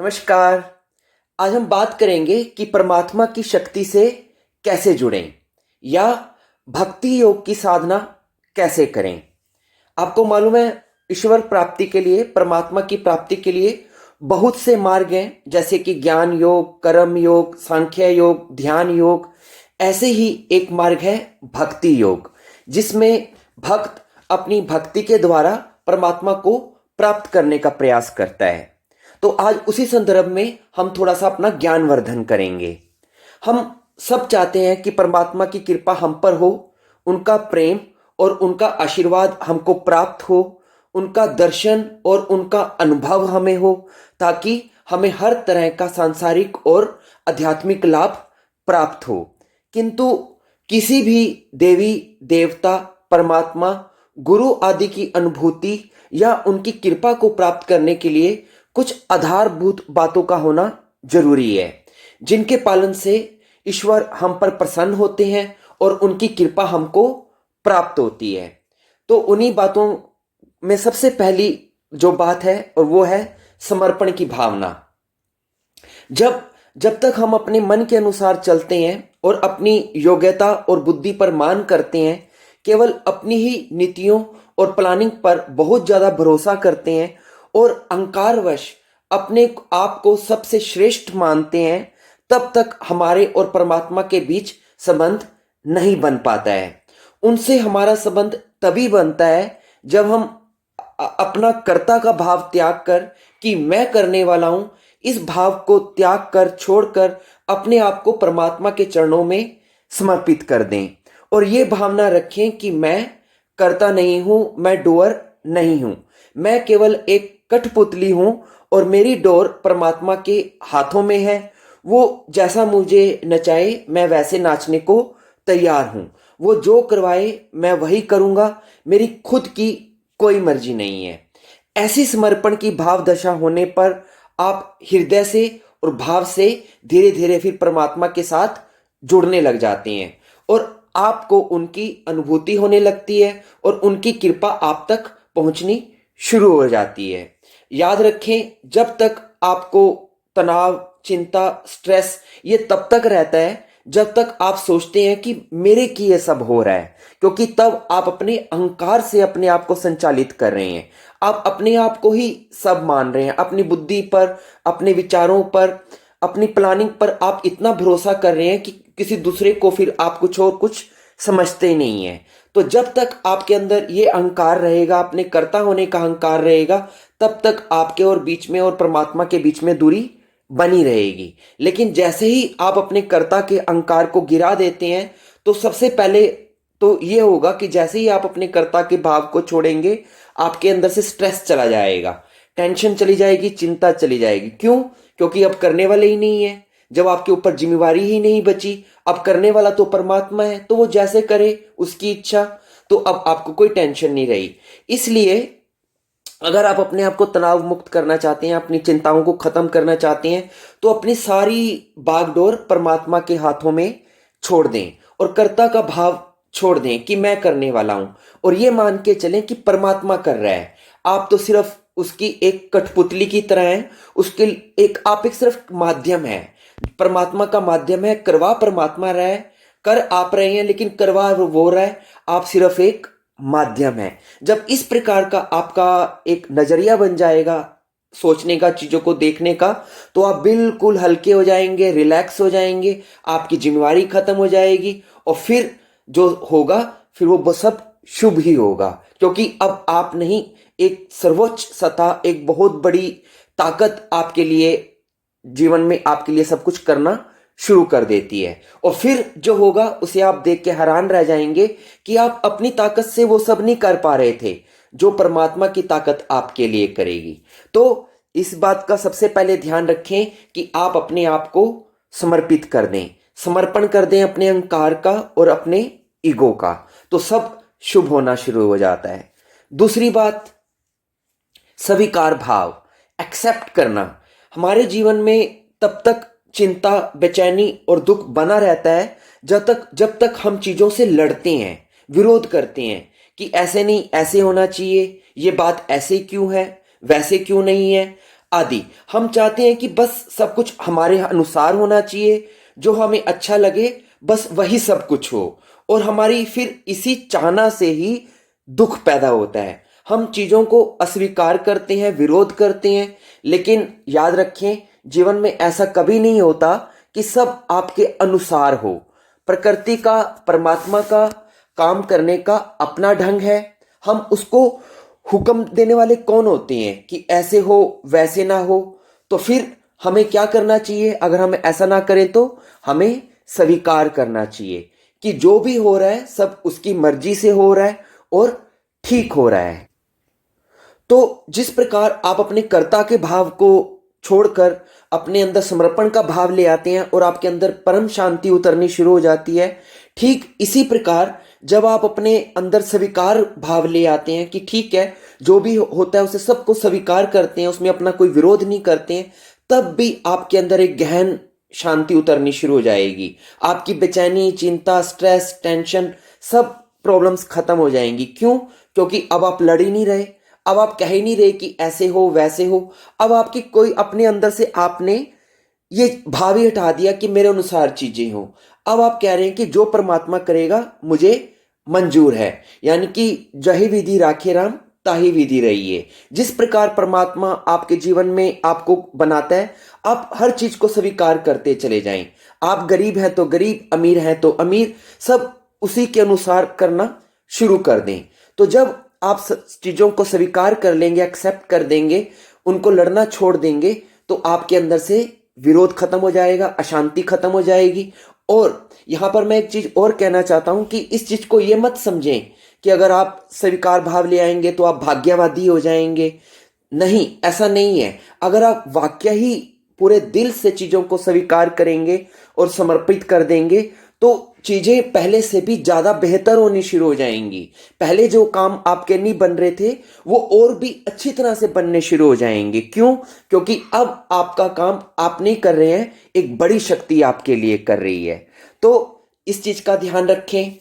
नमस्कार। आज हम बात करेंगे कि परमात्मा की शक्ति से कैसे जुड़ें या भक्ति योग की साधना कैसे करें। आपको मालूम है, ईश्वर प्राप्ति के लिए, परमात्मा की प्राप्ति के लिए बहुत से मार्ग हैं, जैसे कि ज्ञान योग, कर्म योग, सांख्य योग, ध्यान योग। ऐसे ही एक मार्ग है भक्ति योग, जिसमें भक्त अपनी भक्ति के द्वारा परमात्मा को प्राप्त करने का प्रयास करता है। तो आज उसी संदर्भ में हम थोड़ा सा अपना ज्ञानवर्धन करेंगे। हम सब चाहते हैं कि परमात्मा की कृपा हम पर हो, उनका प्रेम और उनका आशीर्वाद हमको प्राप्त हो, उनका दर्शन और उनका अनुभव हमें हो, ताकि हमें हर तरह का सांसारिक और आध्यात्मिक लाभ प्राप्त हो। किंतु किसी भी देवी देवता, परमात्मा, गुरु आदि की अनुभूति या उनकी कृपा को प्राप्त करने के लिए कुछ आधारभूत बातों का होना जरूरी है, जिनके पालन से ईश्वर हम पर प्रसन्न होते हैं और उनकी कृपा हमको प्राप्त होती है। तो उन्हीं बातों में सबसे पहली जो बात है और वो है समर्पण की भावना। जब जब तक हम अपने मन के अनुसार चलते हैं और अपनी योग्यता और बुद्धि पर मान करते हैं, केवल अपनी ही नीतियों और प्लानिंग पर बहुत ज्यादा भरोसा करते हैं और अहंकारवश अपने आप को सबसे श्रेष्ठ मानते हैं, तब तक हमारे और परमात्मा के बीच संबंध नहीं बन पाता है। उनसे हमारा संबंध तभी बनता है जब हम अपना कर्ता का भाव त्याग कर, कि मैं करने वाला हूं, इस भाव को त्याग कर, छोड़कर अपने आप को परमात्मा के चरणों में समर्पित कर दें और ये भावना रखें कि मैं करता नहीं हूं, मैं डोअर नहीं हूं, मैं केवल एक कठपुतली हूं और मेरी डोर परमात्मा के हाथों में है। वो जैसा मुझे नचाए मैं वैसे नाचने को तैयार हूं, वो जो करवाए मैं वही करूंगा, मेरी खुद की कोई मर्जी नहीं है। ऐसी समर्पण की भाव दशा होने पर आप हृदय से और भाव से धीरे धीरे फिर परमात्मा के साथ जुड़ने लग जाते हैं और आपको उनकी अनुभूति होने लगती है और उनकी कृपा आप तक पहुंचनी शुरू हो जाती है। याद रखें, जब तक आपको तनाव, चिंता, स्ट्रेस ये तब तक रहता है जब तक आप सोचते हैं कि मेरे की ये सब हो रहा है, क्योंकि तब आप अपने अहंकार से अपने आप को संचालित कर रहे हैं। आप अपने आप को ही सब मान रहे हैं, अपनी बुद्धि पर, अपने विचारों पर, अपनी प्लानिंग पर आप इतना भरोसा कर रहे हैं कि किसी दूसरे को फिर आप कुछ और कुछ समझते ही नहीं है। तो जब तक आपके अंदर ये अहंकार रहेगा, अपने कर्ता होने का अहंकार रहेगा, तब तक आपके और बीच में और परमात्मा के बीच में दूरी बनी रहेगी। लेकिन जैसे ही आप अपने कर्ता के अहंकार को गिरा देते हैं, तो सबसे पहले तो ये होगा कि जैसे ही आप अपने कर्ता के भाव को छोड़ेंगे, आपके अंदर से स्ट्रेस चला जाएगा, टेंशन चली जाएगी, चिंता चली जाएगी। क्यों? क्योंकि अब करने वाले ही नहीं है। जब आपके ऊपर जिम्मेवारी ही नहीं बची, अब करने वाला तो परमात्मा है, तो वो जैसे करे उसकी इच्छा, तो अब आपको कोई टेंशन नहीं रही। इसलिए अगर आप अपने आप को तनाव मुक्त करना चाहते हैं, अपनी चिंताओं को खत्म करना चाहते हैं, तो अपनी सारी बागडोर परमात्मा के हाथों में छोड़ दें और कर्ता का भाव छोड़ दें कि मैं करने वाला हूं, और ये मान के चलें कि परमात्मा कर रहा है। आप तो सिर्फ उसकी एक कठपुतली की तरह हैं, उसके आप एक सिर्फ माध्यम है, परमात्मा का माध्यम है। करवा परमात्मा रहा है, कर आप रहे हैं, लेकिन करवा वो रहा है, आप सिर्फ एक माध्यम है। जब इस प्रकार का आपका एक नजरिया बन जाएगा सोचने का, चीजों को देखने का, तो आप बिल्कुल हल्के हो जाएंगे, रिलैक्स हो जाएंगे, आपकी जिम्मेवारी खत्म हो जाएगी और फिर जो होगा फिर वो सब शुभ ही होगा। क्योंकि अब आप नहीं, एक सर्वोच्च सत्ता, एक बहुत बड़ी ताकत आपके लिए जीवन में, आपके लिए सब कुछ करना शुरू कर देती है। और फिर जो होगा उसे आप देख के हैरान रह जाएंगे कि आप अपनी ताकत से वो सब नहीं कर पा रहे थे जो परमात्मा की ताकत आपके लिए करेगी। तो इस बात का सबसे पहले ध्यान रखें कि आप अपने आप को समर्पित कर दें, समर्पण कर दें अपने अहंकार का और अपने ईगो का, तो सब शुभ होना शुरू हो जाता है। दूसरी बात, स्वीकार भाव, एक्सेप्ट करना। हमारे जीवन में तब तक चिंता, बेचैनी और दुख बना रहता है जब तक हम चीजों से लड़ते हैं, विरोध करते हैं कि ऐसे नहीं, ऐसे होना चाहिए, ये बात ऐसे क्यों है, वैसे क्यों नहीं है। आदि। हम चाहते हैं कि बस सब कुछ हमारे अनुसार होना चाहिए, जो हमें अच्छा लगे बस वही सब कुछ हो, और हमारी फिर इसी चाहना से ही दुख पैदा होता है। हम चीजों को अस्वीकार करते हैं, विरोध करते हैं, लेकिन याद रखें जीवन में ऐसा कभी नहीं होता कि सब आपके अनुसार हो। प्रकृति का, परमात्मा का काम करने का अपना ढंग है। हम उसको हुक्म देने वाले कौन होते हैं कि ऐसे हो वैसे ना हो? तो फिर हमें क्या करना चाहिए? अगर हम ऐसा ना करें तो हमें स्वीकार करना चाहिए कि जो भी हो रहा है सब उसकी मर्जी से हो रहा है और ठीक हो रहा है। तो जिस प्रकार आप अपने कर्ता के भाव को छोड़कर अपने अंदर समर्पण का भाव ले आते हैं और आपके अंदर परम शांति उतरनी शुरू हो जाती है, ठीक इसी प्रकार जब आप अपने अंदर स्वीकार भाव ले आते हैं कि ठीक है जो भी होता है उसे सबको स्वीकार करते हैं, उसमें अपना कोई विरोध नहीं करते हैं, तब भी आपके अंदर एक गहन शांति उतरनी शुरू हो जाएगी। आपकी बेचैनी, चिंता, स्ट्रेस, टेंशन, सब प्रॉब्लम्स खत्म हो जाएंगी। क्यों? क्योंकि अब आप लड़ ही नहीं रहे, अब आप कह ही नहीं रहे कि ऐसे हो वैसे हो। अब आपकी कोई अपने अंदर से आपने ये भाव ही हटा दिया कि मेरे अनुसार चीजें हो। अब आप कह रहे हैं कि जो परमात्मा करेगा मुझे मंजूर है, यानी कि जही विधि राखे राम ताही विधि रही है। जिस प्रकार परमात्मा आपके जीवन में आपको बनाता है, आप हर चीज को स्वीकार करते चले जाएं। आप गरीब हैं तो गरीब, अमीर हैं तो अमीर, सब उसी के अनुसार करना शुरू कर दें। तो जब आप चीजों को स्वीकार कर लेंगे, एक्सेप्ट कर देंगे, उनको लड़ना छोड़ देंगे, तो आपके अंदर से विरोध खत्म हो जाएगा, अशांति खत्म हो जाएगी। और यहां पर मैं एक चीज और कहना चाहता हूं कि इस चीज को यह मत समझें कि अगर आप स्वीकार भाव ले आएंगे तो आप भाग्यवादी हो जाएंगे। नहीं, ऐसा नहीं है। अगर आप वाकई ही पूरे दिल से चीजों को स्वीकार करेंगे और समर्पित कर देंगे तो चीजें पहले से भी ज्यादा बेहतर होनी शुरू हो जाएंगी। पहले जो काम आपके नहीं बन रहे थे वो और भी अच्छी तरह से बनने शुरू हो जाएंगे। क्यों? क्योंकि अब आपका काम आप नहीं कर रहे हैं, एक बड़ी शक्ति आपके लिए कर रही है। तो इस चीज का ध्यान रखें।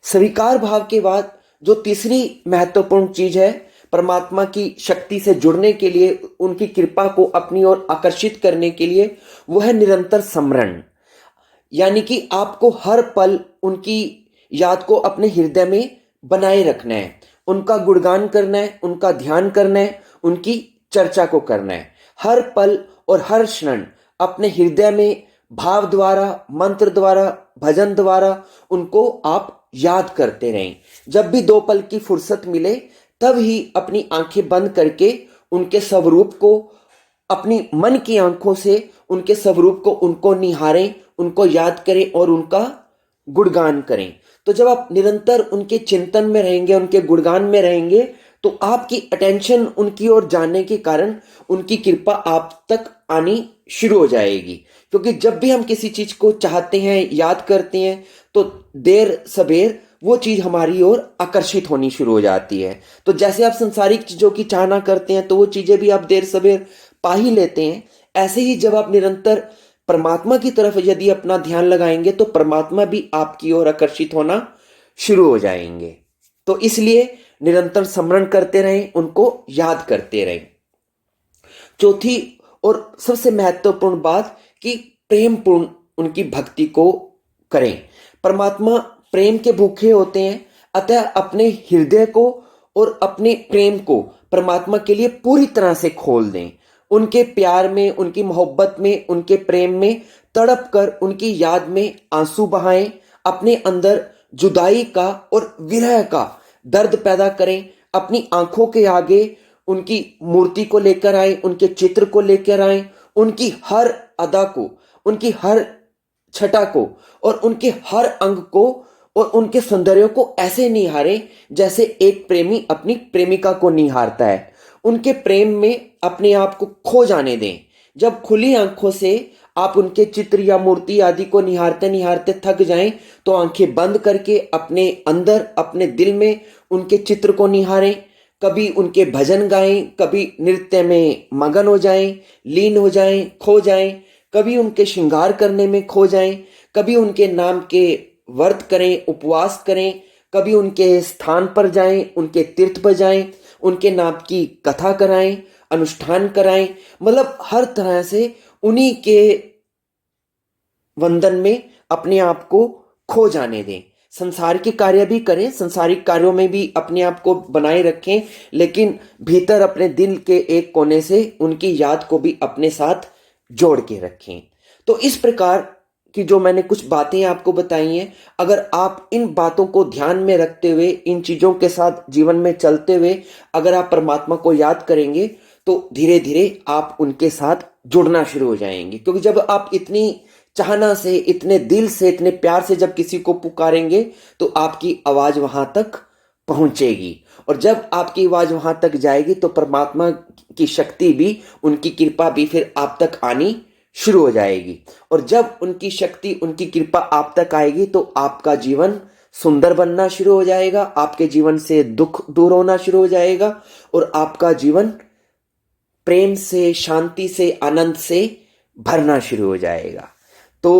स्वीकार भाव के बाद जो तीसरी महत्वपूर्ण चीज है परमात्मा की शक्ति से जुड़ने के लिए, उनकी कृपा को अपनी ओर आकर्षित करने के लिए, वो है निरंतर स्मरण। यानी कि आपको हर पल उनकी याद को अपने हृदय में बनाए रखना है, उनका गुणगान करना है, उनका ध्यान करना है, उनकी चर्चा को करना है। हर पल और हर क्षण अपने हृदय में भाव द्वारा, मंत्र द्वारा, भजन द्वारा उनको आप याद करते रहें। जब भी 2 पल की फुर्सत मिले तब ही अपनी आंखें बंद करके उनके स्वरूप को, अपनी मन की आंखों से उनके स्वरूप को, उनको निहारें, उनको याद करें और उनका गुणगान करें। तो जब आप निरंतर उनके चिंतन में रहेंगे, उनके गुणगान में रहेंगे, तो आपकी अटेंशन उनकी ओर जाने के कारण उनकी कृपा आप तक आनी शुरू हो जाएगी। क्योंकि जब भी हम किसी चीज को चाहते हैं, याद करते हैं, तो देर सबेर वो चीज हमारी ओर आकर्षित होनी शुरू हो जाती है। तो जैसे आप संसारिक चीजों की चाहना करते हैं तो वो चीजें भी आप देर सबेर पा ही लेते हैं। ऐसे ही जब आप निरंतर परमात्मा की तरफ यदि अपना ध्यान लगाएंगे तो परमात्मा भी आपकी ओर आकर्षित होना शुरू हो जाएंगे। तो इसलिए निरंतर स्मरण करते रहें, उनको याद करते रहें। चौथी और सबसे महत्वपूर्ण बात कि प्रेम पूर्ण उनकी भक्ति को करें। परमात्मा प्रेम के भूखे होते हैं, अतः अपने हृदय को और अपने प्रेम को परमात्मा के लिए पूरी तरह से खोल दें। उनके प्यार में, उनकी मोहब्बत में, उनके प्रेम में तड़प कर उनकी याद में आंसू बहाएं। अपने अंदर जुदाई का और विरह का दर्द पैदा करें। अपनी आंखों के आगे उनकी मूर्ति को लेकर आए, उनके चित्र को लेकर आए, उनकी हर अदा को, उनकी हर छटा को और उनके हर अंग को और उनके सौंदर्य को ऐसे निहारें जैसे एक प्रेमी अपनी प्रेमिका को निहारता है। उनके प्रेम में अपने आप को खो जाने दें। जब खुली आंखों से आप उनके चित्र या मूर्ति आदि को निहारते निहारते थक जाएं तो आंखें बंद करके अपने अंदर, अपने दिल में उनके चित्र को निहारें। कभी उनके भजन गाएं, कभी नृत्य में मगन हो जाएं, लीन हो जाएं, खो जाएं। कभी उनके श्रृंगार करने में खो जाएं, कभी उनके नाम के व्रत करें, उपवास करें, कभी उनके स्थान पर जाएं, उनके तीर्थ पर जाएं, उनके नाम की कथा कराएं। अनुष्ठान कराएं, मतलब हर तरह से उन्हीं के वंदन में अपने आप को खो जाने दें। संसार के कार्य भी करें, संसारिक कार्यों में भी अपने आप को बनाए रखें, लेकिन भीतर अपने दिल के एक कोने से उनकी याद को भी अपने साथ जोड़ के रखें। तो इस प्रकार कि जो मैंने कुछ बातें आपको बताई हैं, अगर आप इन बातों को ध्यान में रखते हुए, इन चीजों के साथ जीवन में चलते हुए अगर आप परमात्मा को याद करेंगे तो धीरे धीरे आप उनके साथ जुड़ना शुरू हो जाएंगे। क्योंकि जब आप इतनी चाहना से, इतने दिल से, इतने प्यार से जब किसी को पुकारेंगे तो आपकी आवाज वहां तक पहुंचेगी, और जब आपकी आवाज वहां तक जाएगी तो परमात्मा की शक्ति भी, उनकी कृपा भी फिर आप तक आनी शुरू हो जाएगी। और जब उनकी शक्ति, उनकी कृपा आप तक आएगी तो आपका जीवन सुंदर बनना शुरू हो जाएगा, आपके जीवन से दुख दूर होना शुरू हो जाएगा, और आपका जीवन प्रेम से, शांति से, आनंद से भरना शुरू हो जाएगा। तो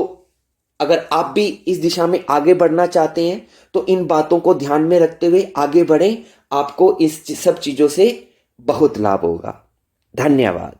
अगर आप भी इस दिशा में आगे बढ़ना चाहते हैं तो इन बातों को ध्यान में रखते हुए आगे बढ़ें, आपको इस सब चीजों से बहुत लाभ होगा। धन्यवाद।